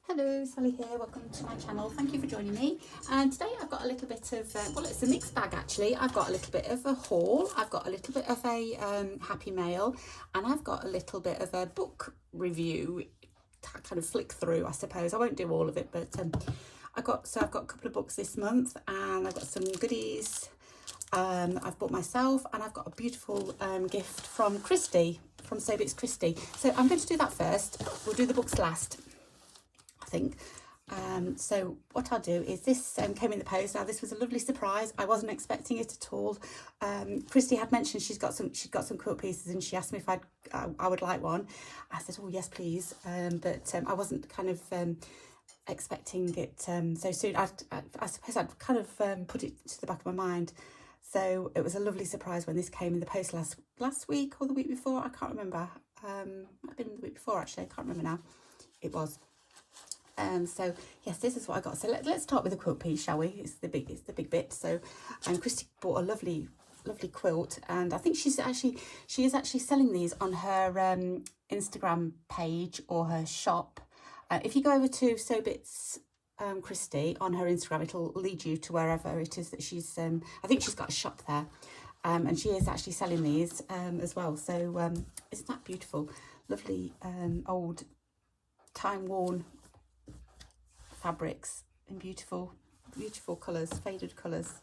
Hello, Sally here, welcome to my channel. Thank you for joining me. And today I've got a little bit of, well, it's a mixed bag actually. I've got a little bit of a haul, I've got a little bit of a happy mail, and I've got a little bit of a book review, kind of flick through, I suppose. I won't do all of it, but I've got a couple of books this month, and I've got some goodies I've bought myself, and I've got a beautiful gift from Kristy, from So It's Kristy. So I'm going to do that first. We'll do the books last, I think. So what I'll do is this came in the post. Now this was a lovely surprise. I wasn't expecting it at all. Kristy had mentioned she'd got some quilt pieces, and she asked me if I would like one. I said, oh yes please, but I wasn't kind of expecting it so soon. I suppose I'd kind of put it to the back of my mind. So it was a lovely surprise when this came in the post last week or the week before. I can't remember. Might have been the week before actually. I can't remember now. It was. So yes, this is what I got. So let's start with the quilt piece, shall we? It's the big bit. So Kristy bought a lovely quilt, and I think she is actually selling these on her Instagram page or her shop. If you go over to So It's Kristy on her Instagram, it'll lead you to wherever it is that she's I think she's got a shop there, and she is actually selling these as well. So isn't that beautiful? Lovely old time-worn fabrics in beautiful colours, faded colours.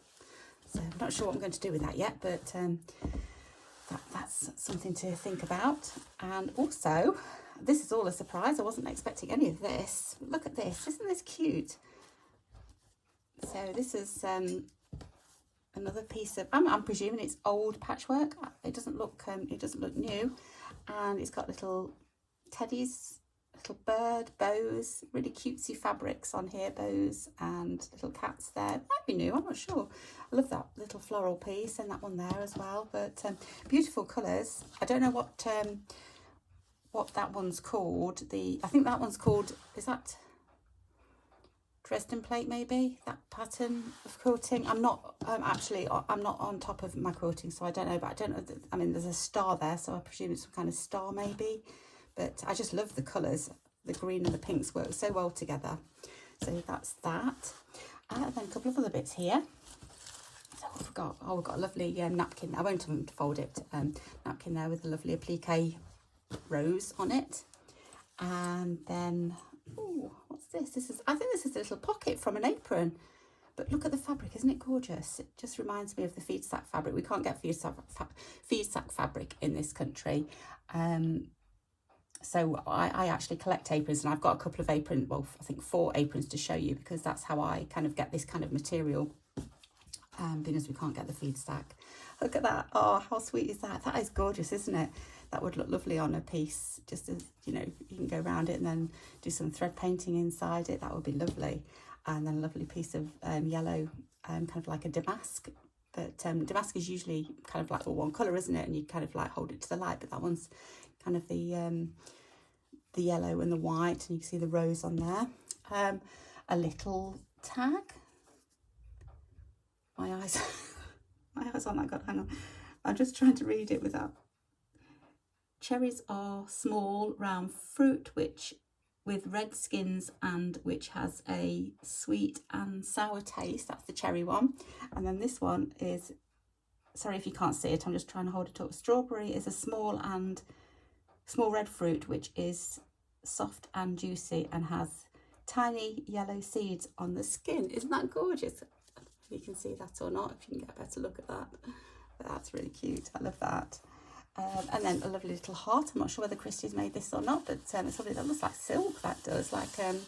So I'm not sure what I'm going to do with that yet, but that's something to think about. And also, this is all a surprise. I wasn't expecting any of this. Look at this. Isn't this cute? So this is another piece of, I'm presuming it's old patchwork. It doesn't look new, and it's got little teddies, little bird, bows, really cutesy fabrics on here, bows and little cats there. Might be new, I'm not sure. I love that little floral piece and that one there as well, but beautiful colours. I don't know what that one's called. I think that one's called, is that Dresden plate maybe, that pattern of quilting? I'm not I'm not on top of my quilting, so I don't know, but I don't know, I mean there's a star there, so I presume it's some kind of star maybe. But I just love the colours. The green and the pinks work so well together. So that's that. And then a couple of other bits here. So we've got a lovely napkin. I won't unfold it. Napkin there with a lovely applique rose on it. And then, oh, what's this? I think this is a little pocket from an apron. But look at the fabric, isn't it gorgeous? It just reminds me of the feed sack fabric. We can't get feed sack fabric in this country. So I actually collect aprons, and I've got a couple of aprons, well, I think 4 aprons to show you, because that's how I kind of get this kind of material, because we can't get the feed sack. Look at that. Oh, how sweet is that? That is gorgeous, isn't it? That would look lovely on a piece, just as, you know, you can go around it and then do some thread painting inside it. That would be lovely. And then a lovely piece of yellow, kind of like a damask. But damask is usually kind of like all one colour, isn't it? And you kind of like hold it to the light, but that one's kind of the yellow and the white, and you can see the rose on there. A little tag. My eyes on that. God, hang on. I'm just trying to read it without. Cherries are small, round fruit with red skins and which has a sweet and sour taste. That's the cherry one. And then this one is, sorry if you can't see it, I'm just trying to hold it up. Strawberry is a small red fruit which is soft and juicy and has tiny yellow seeds on the skin. Isn't that gorgeous? If you can see that or not, if you can get a better look at that. But that's really cute. I love that. And then a lovely little heart. I'm not sure whether Kristy's made this or not, but it's lovely. That looks like silk, that does. Like, can't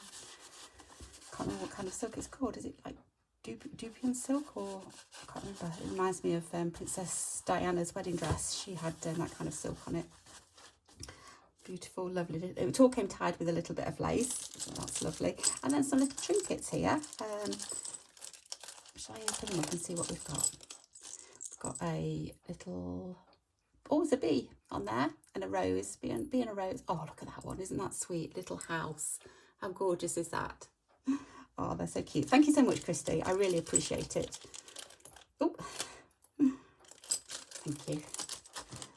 remember what kind of silk it's called. Is it like Dupion silk, or I can't remember. It reminds me of Princess Diana's wedding dress. She had that kind of silk on it. Beautiful, lovely. It all came tied with a little bit of lace, so that's lovely. And then some little trinkets here. Shall I open them up and see what we've got? We've got a little, oh, there's a bee on there, and a rose, bee and a rose. Oh, look at that one. Isn't that sweet? Little house. How gorgeous is that? Oh, they're so cute. Thank you so much, Kristy. I really appreciate it. Oh, thank you.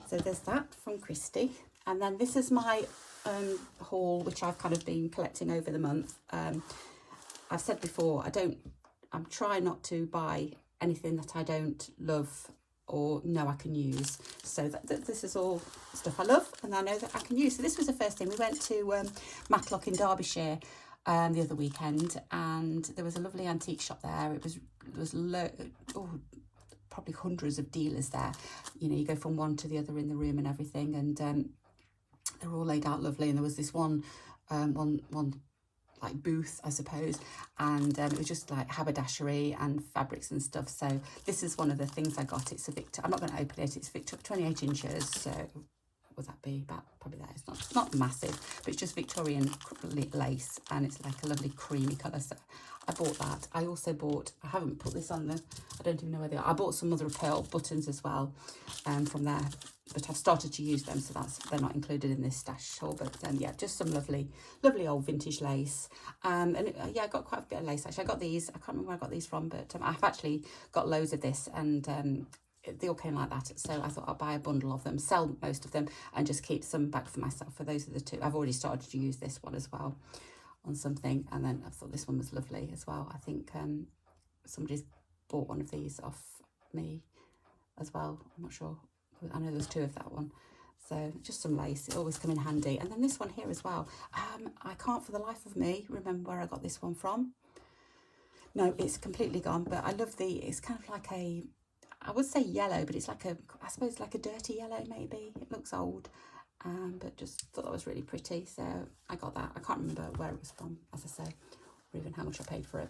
So there's that from Kristy. And then this is my haul, which I've kind of been collecting over the month. I've said before, I'm trying not to buy anything that I don't love or know I can use. So this is all stuff I love and I know that I can use. So this was the first thing. We went to Matlock in Derbyshire the other weekend, and there was a lovely antique shop there. There was probably hundreds of dealers there. You know, you go from one to the other in the room and everything, and they're all laid out lovely. And there was this one like booth, I suppose, and it was just like haberdashery and fabrics and stuff. So this is one of the things I got. It's a I'm not going to open it. It's 28 inches. So what would that be? About probably that. It's not massive, but it's just Victorian lace, and it's like a lovely creamy colour. So I bought that. I also bought, I haven't put this on I don't even know where they are. I bought some mother of pearl buttons as well from there, but I've started to use them, so they're not included in this stash haul. But yeah, just some lovely old vintage lace. Yeah, I got quite a bit of lace actually. I got these, I can't remember where I got these from, but I've actually got loads of this, and they all came like that. So I thought I'll buy a bundle of them, sell most of them, and just keep some back for myself. For those are the two. I've already started to use this one as well on something, and then I thought this one was lovely as well. I think somebody's bought one of these off me as well. I'm not sure. I know there's two of that one. So just some lace, it always come in handy. And then this one here as well. I can't for the life of me remember where I got this one from. No, it's completely gone, but I love it's kind of like I would say yellow, but it's like I suppose like a dirty yellow maybe. It looks old, but just thought that was really pretty. So I got that. I can't remember where it was from, as I say, or even how much I paid for it.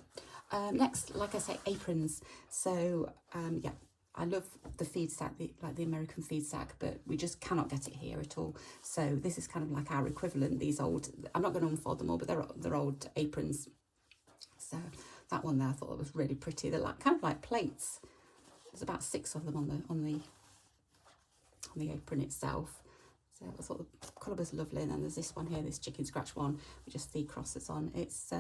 Next, like I say, aprons. So yeah, I love the feed sack, like the American feed sack, but we just cannot get it here at all. So this is kind of like our equivalent, these old, I'm not going to unfold them all, but they're old aprons. So that one there, I thought that was really pretty. They're like kind of like plates. There's about 6 of them on the apron itself. So I thought the colour was lovely. And then there's this one here, this chicken scratch one with just the crosses on. It's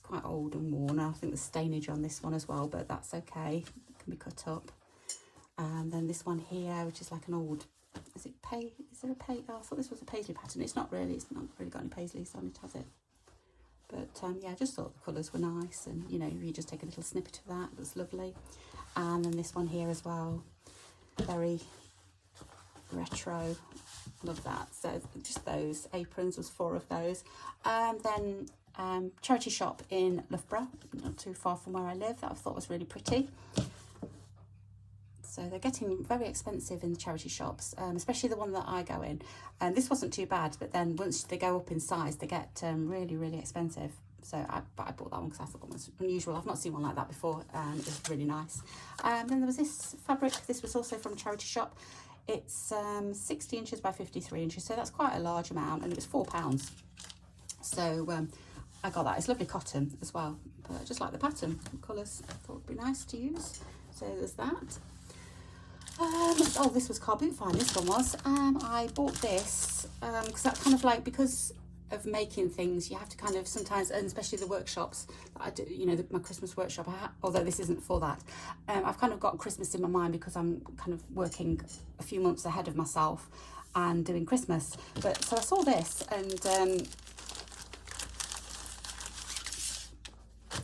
quite old and worn. I think there's stainage on this one as well, but that's okay. It can be cut up. And then this one here, which is like an old, is there a paisley? Oh, I thought this was a paisley pattern. It's not really got any paisleys on it, has it? But yeah, I just thought the colours were nice, and you know, you just take a little snippet of that. It was lovely. And then this one here as well, very retro. Love that. So just those aprons, was 4 of those. Then charity shop in Loughborough, not too far from where I live, that I thought was really pretty. So they're getting very expensive in the charity shops, especially the one that I go in. And this wasn't too bad, but then once they go up in size, they get really, really expensive. So I bought that one because I thought it was unusual. I've not seen one like that before, and it was really nice. Then there was this fabric. This was also from a charity shop. It's 60 inches by 53 inches, so that's quite a large amount, and it was £4. So I got that. It's lovely cotton as well, but I just like the pattern, colours. I thought it'd be nice to use. So there's that. Oh, this was car boot find. This one was. I bought this because that kind of like, because of making things, you have to kind of sometimes, and especially the workshops that I do, you know, my Christmas workshop, although this isn't for that, I've kind of got Christmas in my mind because I'm kind of working a few months ahead of myself and doing Christmas. But so I saw this and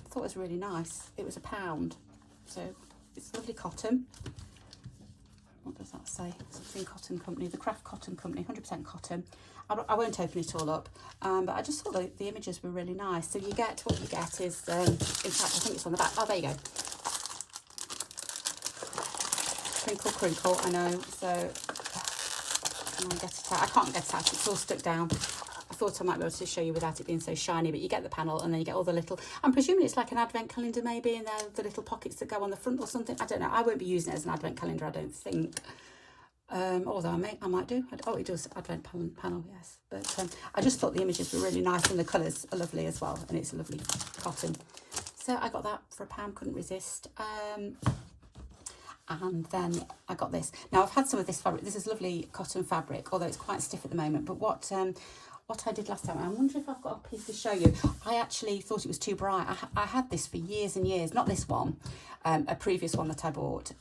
thought it was really nice. It was £1, so it's lovely cotton. What does that say? Something Cotton Company, the Craft Cotton Company, 100% cotton. I won't open it all up, but I just thought the images were really nice. So what you get is, in fact, I think it's on the back. Oh, there you go. Crinkle, crinkle, I know. So, I can't get it out. It's all stuck down. I thought I might be able to show you without it being so shiny, but you get the panel and then you get all the little, I'm presuming it's like an advent calendar maybe, and they're the little pockets that go on the front or something. I don't know. I won't be using it as an advent calendar, I don't think. Although I might do. Oh, it does, advent panel, yes. But I just thought the images were really nice, and the colours are lovely as well, and it's a lovely cotton. So I got that for £1, couldn't resist. And then I got this. Now I've had some of this fabric. This is lovely cotton fabric, although it's quite stiff at the moment. But what I did last time, I wonder if I've got a piece to show you. I actually thought it was too bright. I had this for years and years, not this one, a previous one that I bought.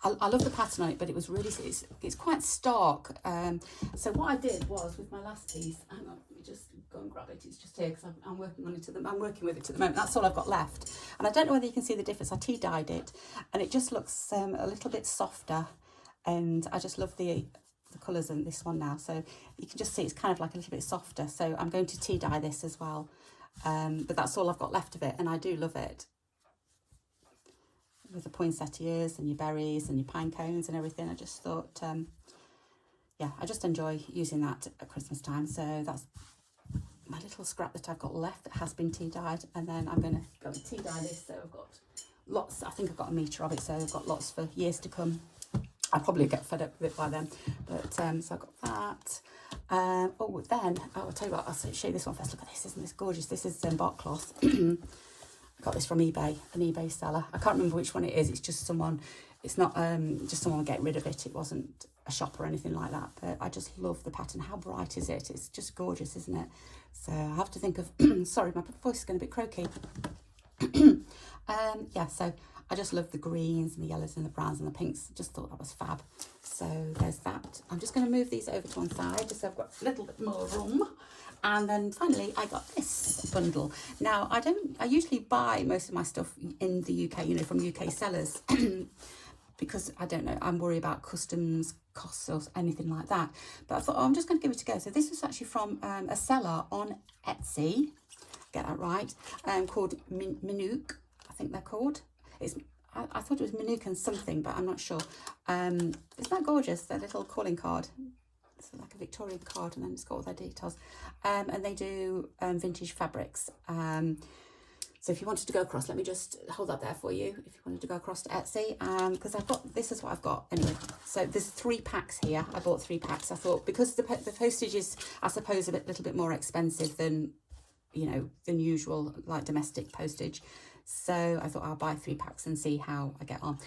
I love the pattern on it, but it was really, it's quite stark. So what I did was with my last piece, hang on, let me just go and grab it. It's just here because I'm working on it I'm working with it at the moment. That's all I've got left. And I don't know whether you can see the difference. I tea dyed it, and it just looks a little bit softer. And I just love the colours in this one now. So you can just see it's kind of like a little bit softer. So I'm going to tea dye this as well. But that's all I've got left of it, and I do love it. With the poinsettias and your berries and your pine cones and everything. I just thought, yeah, I just enjoy using that at Christmas time. So that's my little scrap that I've got left that has been tea dyed. And then I'm going to go and tea dye this. So I've got lots, I think I've got a metre of it. So I've got lots for years to come. I'll probably get fed up with it by then. But so I've got that. Oh, then, I'll tell you what, I'll show you this one first. Look at this, isn't this gorgeous? This is bark cloth. I got this from eBay, an eBay seller. I can't remember which one it is. It's just someone, it's not just someone getting rid of it. It wasn't a shop or anything like that. But I just love the pattern. How bright is it? It's just gorgeous, isn't it? So I have to think of, sorry, my voice is going a bit croaky. Yeah, so I just love the greens and the yellows and the browns and the pinks. Just thought that was fab. So there's that. I'm just going to move these over to one side just so I've got a little bit more room. And then finally, I got this bundle. Now, I usually buy most of my stuff in the UK, you know, from UK sellers, because I don't know, I'm worried about customs costs or anything like that. But I thought, oh, I'm just going to give it a go. So this is actually from a seller on Etsy, get that right, called Minook, I think they're called. I thought it was Minook and something, but I'm not sure. Isn't that gorgeous, their little calling card? It's like a Victorian card, and then it's got all their details. And they do vintage fabrics. So if you wanted to go across, let me just hold that there for you. If you wanted to go across to Etsy, because I've got, this is what I've got anyway. So there's 3 packs here. I bought 3 packs. I thought because the postage is, I suppose, a little bit more expensive than, you know, than usual, like domestic postage. So I thought I'll buy 3 packs and see how I get on.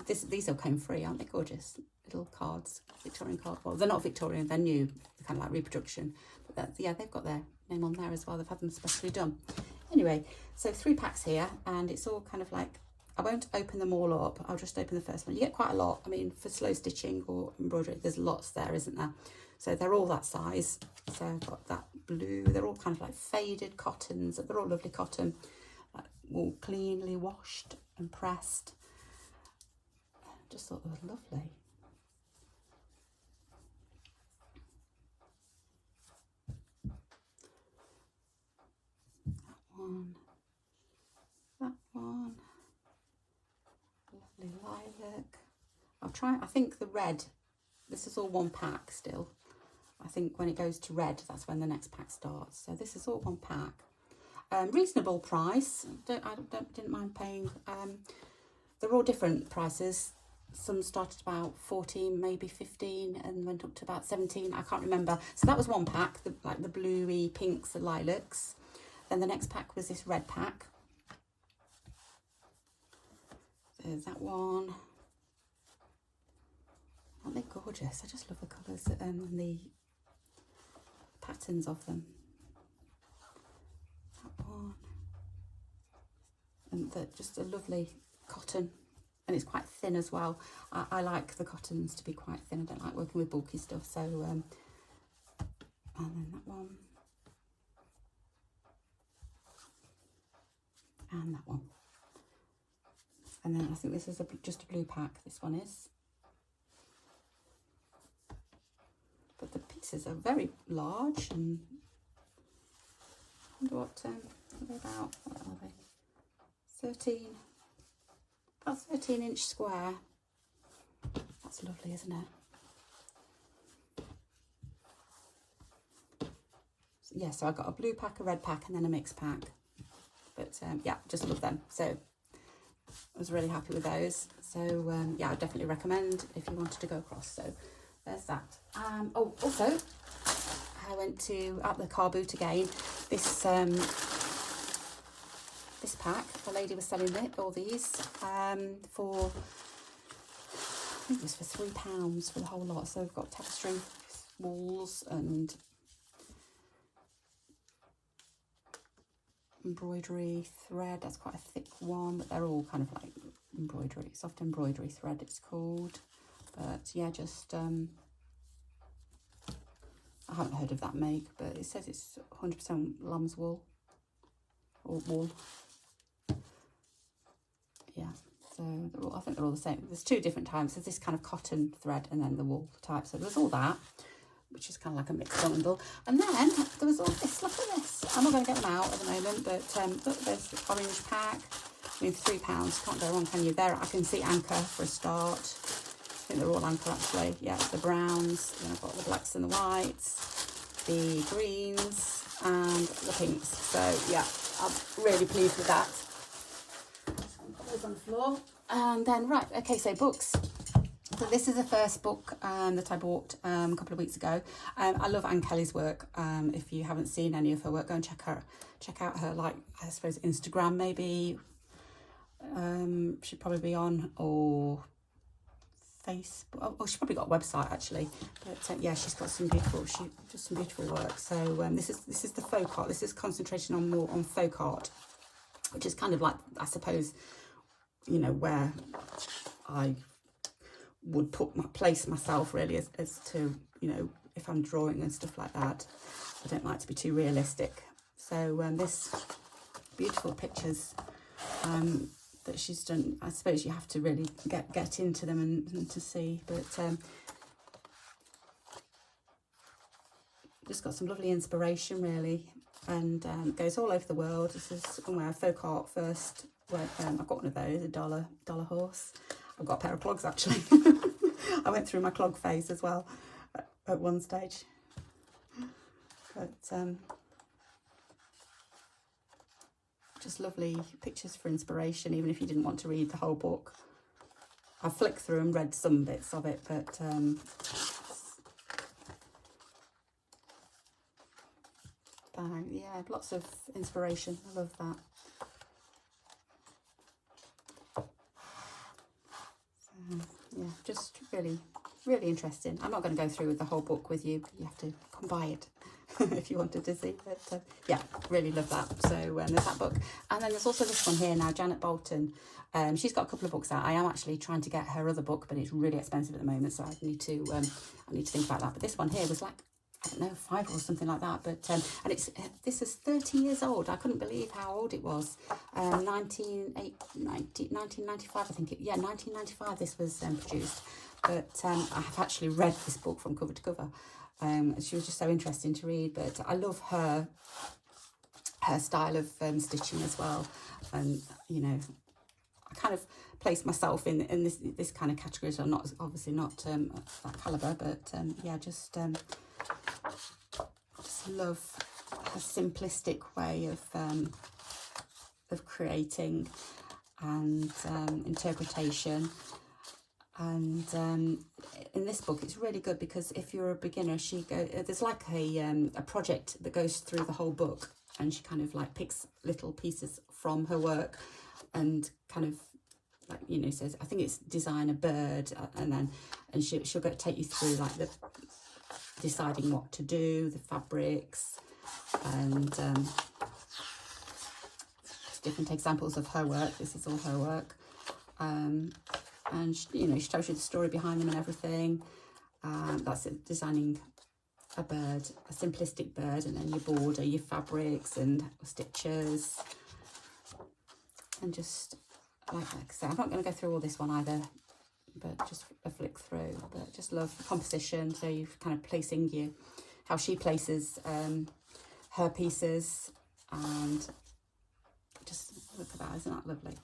These all came free, aren't they gorgeous? Little cards, Victorian cards. Well, they're not Victorian, they're new, they're kind of like reproduction. But yeah, they've got their name on there as well. They've had them specially done. Anyway, so 3 packs here, and it's all kind of like, I won't open them all up. I'll just open the first one. You get quite a lot. I mean, for slow stitching or embroidery, there's lots there, isn't there? So they're all that size. So I've got that blue. They're all kind of like faded cottons. They're all lovely cotton. All cleanly washed and pressed. Just thought they were lovely. That one, lovely lilac. I'll try, I think the red, this is all one pack still. I think when it goes to red, that's when the next pack starts. So this is all one pack. Reasonable price. Didn't mind paying. They're all different prices. Some started about 14, maybe 15, and went up to about 17. I can't remember. So that was one pack, like the bluey pinks, the lilacs. Then the next pack was this red pack. There's that one. Aren't they gorgeous? I just love the colours and the patterns of them. That one. And just a lovely cotton. And it's quite thin as well. I like the cottons to be quite thin. I don't like working with bulky stuff. So, and then that one. And that one. And then I think this is just a blue pack, this one is. But the pieces are very large, and I wonder what are they about? What are they? 13, about 13-inch square. That's lovely, isn't it? So, yeah, so I got a blue pack, a red pack, and then a mixed pack. But yeah, just love them. So I was really happy with those. So yeah, I definitely recommend if you wanted to go across. So there's that. Oh, also, I went at the car boot again. This this pack, the lady was selling all these for, I think it was for £3 for the whole lot. So we've got tapestry walls and embroidery thread. That's quite a thick one, but they're all kind of like embroidery, soft embroidery thread it's called. But yeah, just I haven't heard of that make, but it says it's 100% lamb's wool or wool. Yeah, so I think they're all the same. There's two different types. There's this kind of cotton thread and then the wool type. So there's all that, which is kind of like a mixed bundle. And then there was all this. Look at this. I'm not going to get them out at the moment, but look, there's the orange pack. I mean, £3. Can't go wrong, can you? There, I can see Anchor for a start. I think they're all Anchor actually. Yeah, the browns. Then I've got the blacks and the whites, the greens, and the pinks. So yeah, I'm really pleased with that. Put those on the floor. And then right, okay, so books. So this is the first book that I bought a couple of weeks ago. I love Anne Kelly's work. If you haven't seen any of her work, go and check out her, like, I suppose Instagram maybe. She'd probably be on, or Facebook. Oh, she's probably got a website actually. But yeah, she's got some beautiful. She does some beautiful work. So this is the folk art. This is concentration on more on folk art, which is kind of like, I suppose, you know, where I would place myself really as to, you know, if I'm drawing and stuff like that. I don't like to be too realistic. So this beautiful pictures that she's done, I suppose you have to really get into them and to see, but just got some lovely inspiration really, and goes all over the world. This is where folk art first went. I've got one of those, a dollar horse. I've got a pair of clogs actually. I went through my clog phase as well at one stage. But just lovely pictures for inspiration, even if you didn't want to read the whole book. I flicked through and read some bits of it, but yeah, lots of inspiration. I love that. Yeah, just really interesting. I'm not going to go through with the whole book with you. You have to come buy it if you wanted to see. But yeah, really love that. So there's that book, and then there's also this one here now, Janet Bolton. She's got a couple of books out. I am actually trying to get her other book, but it's really expensive at the moment, so I need to think about that. But this one here was like, I don't know, 5 or something like that. But and this is 30 years old. I couldn't believe how old it was. 1995, I think. 1995 this was produced. But I have actually read this book from cover to cover. She was just so interesting to read. But I love her style of stitching as well. And you know, I kind of place myself in this kind of category. So not obviously not that caliber, but yeah, just love her simplistic way of creating and interpretation. And in this book, it's really good because if you're a beginner, there's like a project that goes through the whole book, and she kind of like picks little pieces from her work and kind of, like, you know, says, I think it's design a bird, and she'll go take you through like the deciding what to do, the fabrics, and different examples of her work. This is all her work. And you know, she tells you the story behind them and everything. That's it, designing a bird, a simplistic bird, and then your border, your fabrics and stitches, and just like I say, I'm not going to go through all this one either, but just a flick through. But just love the composition. So you're kind of placing how she places her pieces, and just look at that, isn't that lovely?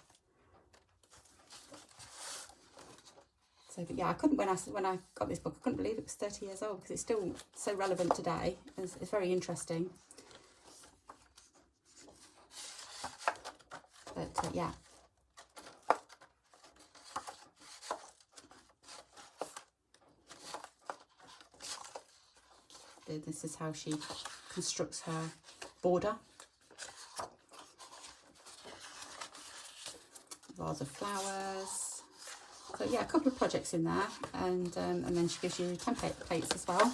So, but yeah, I couldn't, when I got this book, I couldn't believe it was 30 years old, because it's still so relevant today. It's very interesting. But yeah. This is how she constructs her border. Vase of flowers. So yeah, a couple of projects in there, and then she gives you template plates as well.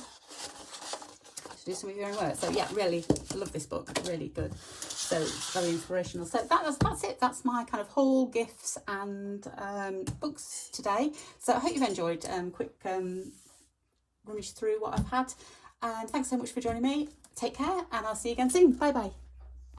to do some of your own work. So yeah, really, I love this book, really good. So it's very inspirational. So that's it. That's my kind of haul, gifts and books today. So I hope you've enjoyed quick rummage through what I've had. And thanks so much for joining me. Take care and I'll see you again soon. Bye bye.